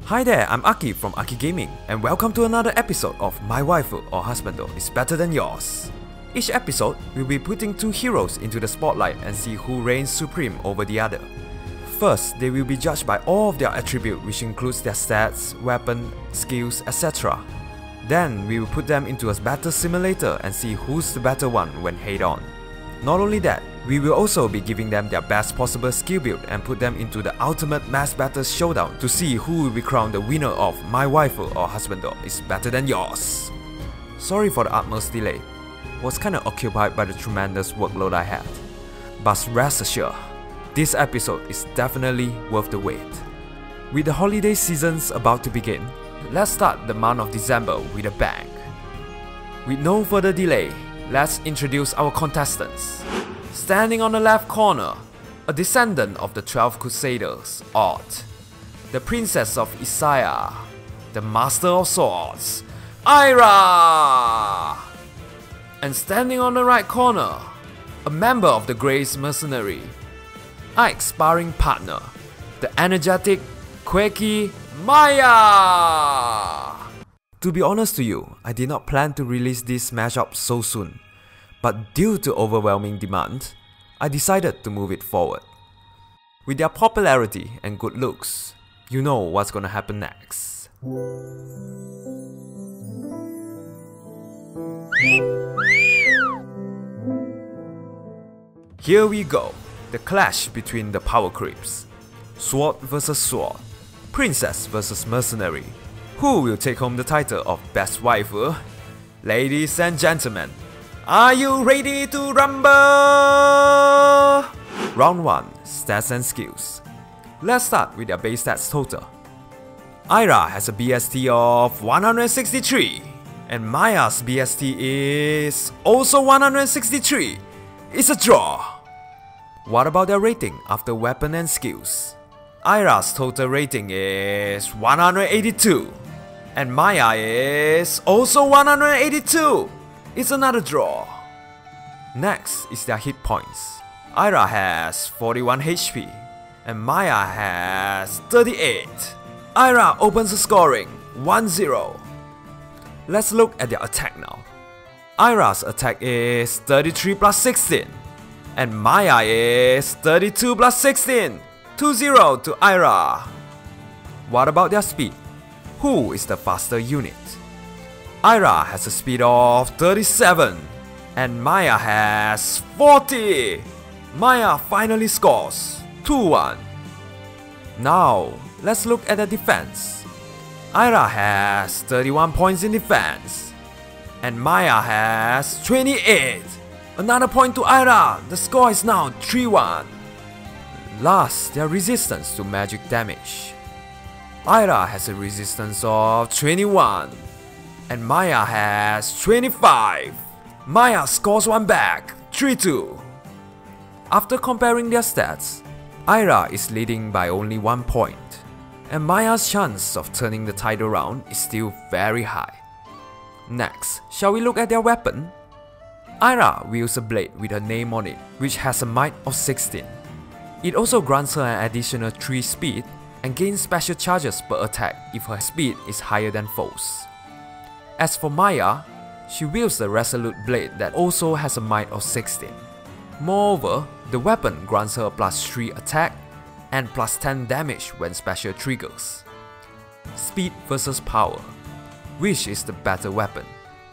Hi there, I'm Aki from Aki Gaming, and welcome to another episode of My Waifu or Husbando is better than yours. Each episode, we'll be putting two heroes into the spotlight and see who reigns supreme over the other. First, they will be judged by all of their attributes, which includes their stats, weapon, skills, etc. Then, we will put them into a battle simulator and see who's the better one when head-on. Not only that, we will also be giving them their best possible skill build and put them into the ultimate mass battle showdown to see who will be crowned the winner of My Waifu or Husbando is better than yours. Sorry for the utmost delay, was kinda occupied by the tremendous workload I had. But rest assured, this episode is definitely worth the wait. With the holiday seasons about to begin, let's start the month of December with a bang. With no further delay, let's introduce our contestants. Standing on the left corner, a descendant of the 12 Crusaders, Odd, the Princess of Isaiah, the Master of Swords, Ayra! And standing on the right corner, a member of the Grace Mercenary, Ike's sparring partner, the energetic, quirky Maya! To be honest to you, I did not plan to release this mashup so soon. But due to overwhelming demand, I decided to move it forward. With their popularity and good looks, you know what's gonna happen next. Here we go, the clash between the power creeps. Sword vs sword, princess vs mercenary. Who will take home the title of best waifu? Ladies and gentlemen, are you ready to rumble? Round 1, stats and skills. Let's start with their base stats total. Ayra has a BST of 163, and Maya's BST is also 163. It's a draw. What about their rating after weapon and skills? Ayra's total rating is 182, and Maya is also 182. It's another draw. Next is their hit points. Ayra has 41 HP and Maya has 38. Ayra opens the scoring 1-0. Let's look at their attack now. Ayra's attack is 33 plus 16 and Maya is 32 plus 16. 2-0 to Ayra. What about their speed? Who is the faster unit? Ayra has a speed of 37 and Maya has 40. Maya finally scores 2-1. Now, let's look at the defense. Ayra has 31 points in defense and Maya has 28. Another point to Ayra. The score is now 3-1. Last, their resistance to magic damage. Ayra has a resistance of 21 and Maya has 25. Maya scores one back, 3-2. After comparing their stats, Ayra is leading by only 1 point, and Maya's chance of turning the title round is still very high. Next, shall we look at their weapon? Ayra wields a blade with her name on it, which has a might of 16. It also grants her an additional 3 speed and gains special charges per attack if her speed is higher than foes. As for Maya, she wields a resolute blade that also has a might of 16. Moreover, the weapon grants her a plus 3 attack and plus 10 damage when special triggers. Speed versus power. Which is the better weapon?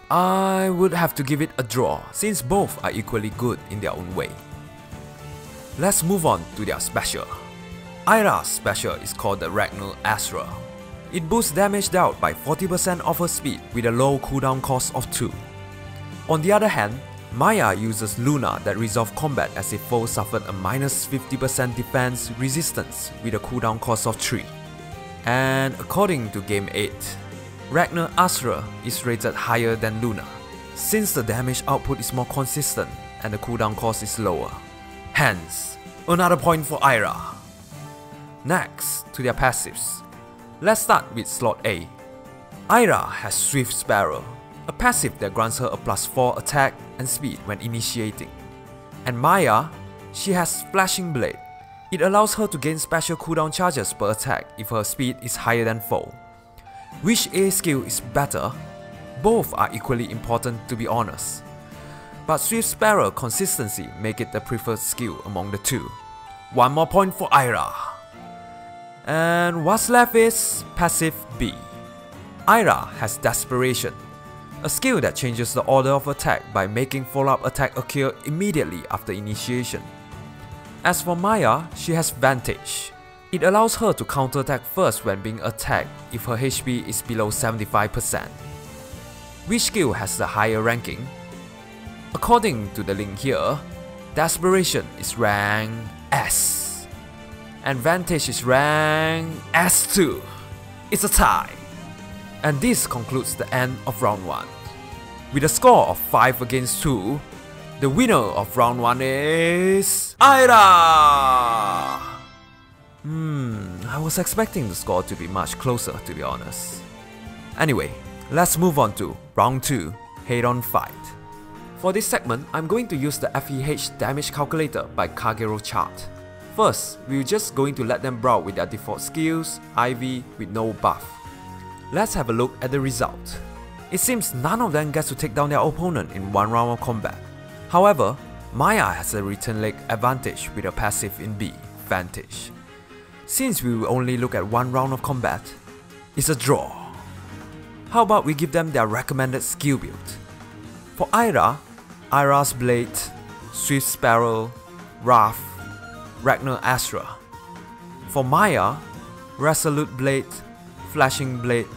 I would have to give it a draw since both are equally good in their own way. Let's move on to their special. Ayra's special is called the Ragnar Astra. It boosts damage dealt by 40% of her speed with a low cooldown cost of 2. On the other hand, Maya uses Luna that resolves combat as if foes suffered a minus 50% defense resistance with a cooldown cost of 3. And according to Game 8, Ragnar Astra is rated higher than Luna, since the damage output is more consistent and the cooldown cost is lower. Hence, another point for Ayra. Next, to their passives. Let's start with slot A. Ayra has Swift Sparrow, a passive that grants her a plus 4 attack and speed when initiating. And Maya, she has Flashing Blade, It allows her to gain special cooldown charges per attack if her speed is higher than foe. Which A skill is better? Both are equally important, to be honest. But Swift Sparrow consistency make it the preferred skill among the two. 1 more point for Ayra. And what's left is passive B. Ayra has Desperation, a skill that changes the order of attack by making follow-up attack occur immediately after initiation. As for Maya, she has Vantage. It allows her to counterattack first when being attacked if her HP is below 75%. Which skill has the higher ranking? According to the link here, Desperation is rank S, and Vantage is rank S2. It's a tie. And this concludes the end of round 1. With a score of 5 against 2, the winner of round 1 is Ayra! I was expecting the score to be much closer, to be honest. Anyway, let's move on to round 2, head-on fight. For this segment, I'm going to use the FEH damage calculator by Kagero chart. First, we're just going to let them brawl with their default skills, IV with no buff. Let's have a look at the result. It seems none of them gets to take down their opponent in one round of combat. However, Maya has a return leg advantage with a passive in B, Vantage. Since we will only look at one round of combat, it's a draw. How about we give them their recommended skill build? For Ayra, Ayra's Blade, Swift Sparrow, Wrath, Ragnar Astra. For Maya, Resolute Blade, Flashing Blade,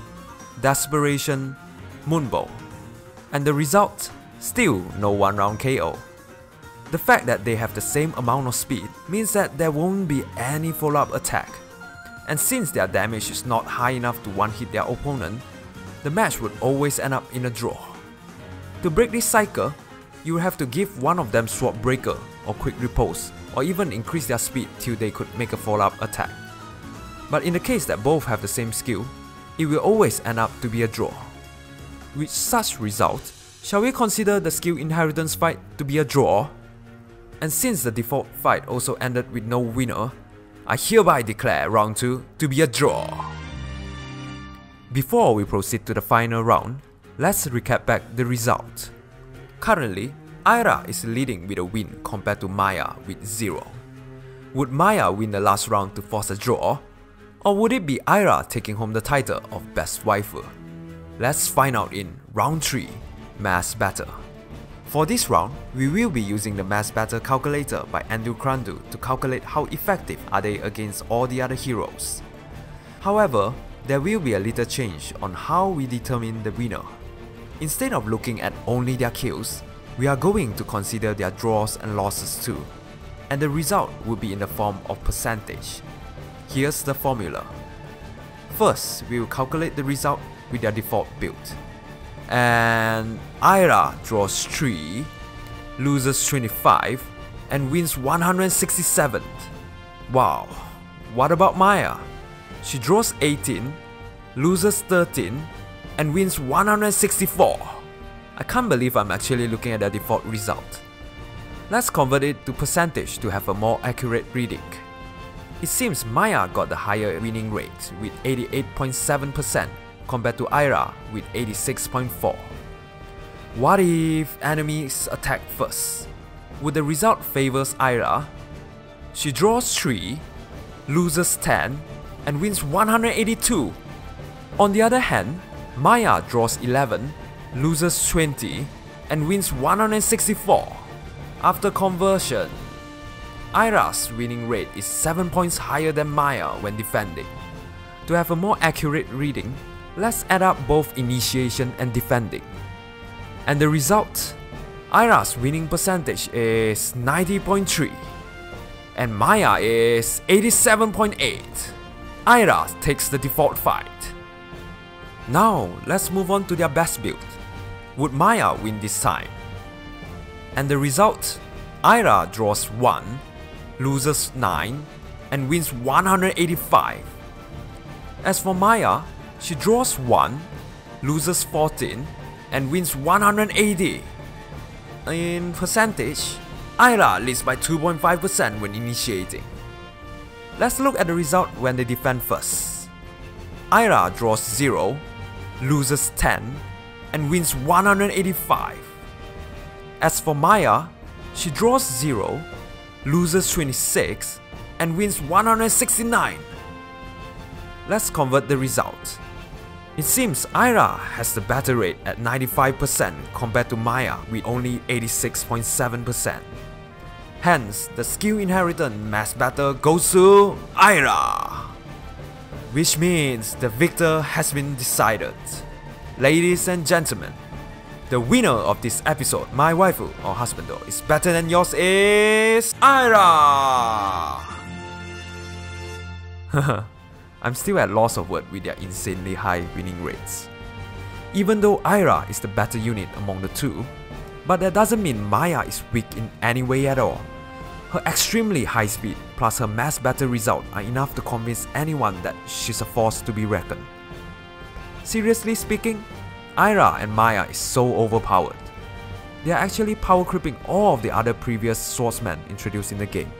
Desperation, Moonbow. And the result? Still no one round KO. The fact that they have the same amount of speed means that there won't be any follow-up attack. And since their damage is not high enough to one-hit their opponent, the match would always end up in a draw. To break this cycle, you will have to give one of them Sword Breaker or Quick Repose, or even increase their speed till they could make a follow-up attack. But in the case that both have the same skill, it will always end up to be a draw. With such result, shall we consider the skill inheritance fight to be a draw? And since the default fight also ended with no winner, I hereby declare round 2 to be a draw. Before we proceed to the final round, let's recap back the result. Currently, Ayra is leading with a win compared to Maya with 0. Would Maya win the last round to force a draw? Or would it be Ayra taking home the title of Best Waifu? Let's find out in round 3, Mass Battle. For this round, we will be using the Mass Battle calculator by Andu Krandu to calculate how effective are they against all the other heroes. However, there will be a little change on how we determine the winner. Instead of looking at only their kills, we are going to consider their draws and losses too, and the result will be in the form of percentage. Here's the formula. First, we will calculate the result with their default build. And Ayra draws 3, loses 25, and wins 167. Wow, what about Maya? She draws 18, loses 13, and wins 164. I can't believe I'm actually looking at the default result. Let's convert it to percentage to have a more accurate reading. It seems Maya got the higher winning rate with 88.7% compared to Ayra with 86.4%. What if enemies attack first? Would the result favors Ayra? She draws 3, loses 10, and wins 182. On the other hand, Maya draws 11, loses 20, and wins 164. After conversion, Ayra's winning rate is 7 points higher than Maya when defending. To have a more accurate reading, let's add up both initiation and defending. And the result? Ayra's winning percentage is 90.3 and Maya is 87.8. Ayra takes the default fight. Now let's move on to their best build. Would Maya win this time? And the result? Ayra draws 1, loses 9, and wins 185. As for Maya, she draws 1, loses 14, and wins 180. In percentage, Ayra leads by 2.5% when initiating. Let's look at the result when they defend first. Ayra draws 0, loses 10, and wins 185. As for Maya, she draws 0, loses 26, and wins 169. Let's convert the result. It seems Ayra has the better rate at 95% compared to Maya with only 86.7%. Hence, the skill inheritance mass battle goes to Ayra, which means the victor has been decided. Ladies and gentlemen, the winner of this episode, My Waifu or Husbando, is better than yours is Ayra! I'm still at loss of word with their insanely high winning rates. Even though Ayra is the better unit among the two, but that doesn't mean Maya is weak in any way at all. Her extremely high speed plus her mass battle result are enough to convince anyone that she's a force to be reckoned. Seriously speaking, Ayra and Maya is so overpowered. They are actually power creeping all of the other previous swordsmen introduced in the game.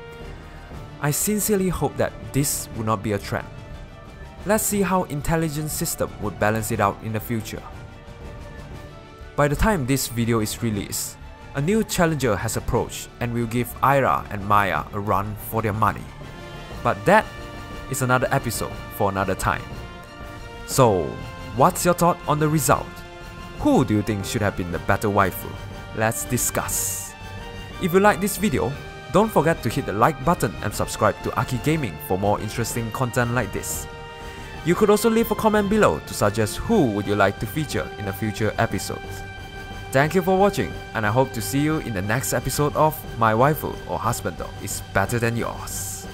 I sincerely hope that this would not be a trend. Let's see how intelligence system would balance it out in the future. By the time this video is released, a new challenger has approached and will give Ayra and Maya a run for their money. But that is another episode for another time. So, what's your thought on the result? Who do you think should have been the better waifu? Let's discuss. If you like this video, don't forget to hit the like button and subscribe to Aki Gaming for more interesting content like this. You could also leave a comment below to suggest who would you like to feature in a future episode. Thank you for watching, and I hope to see you in the next episode of My Waifu or Husbando is Better Than Yours.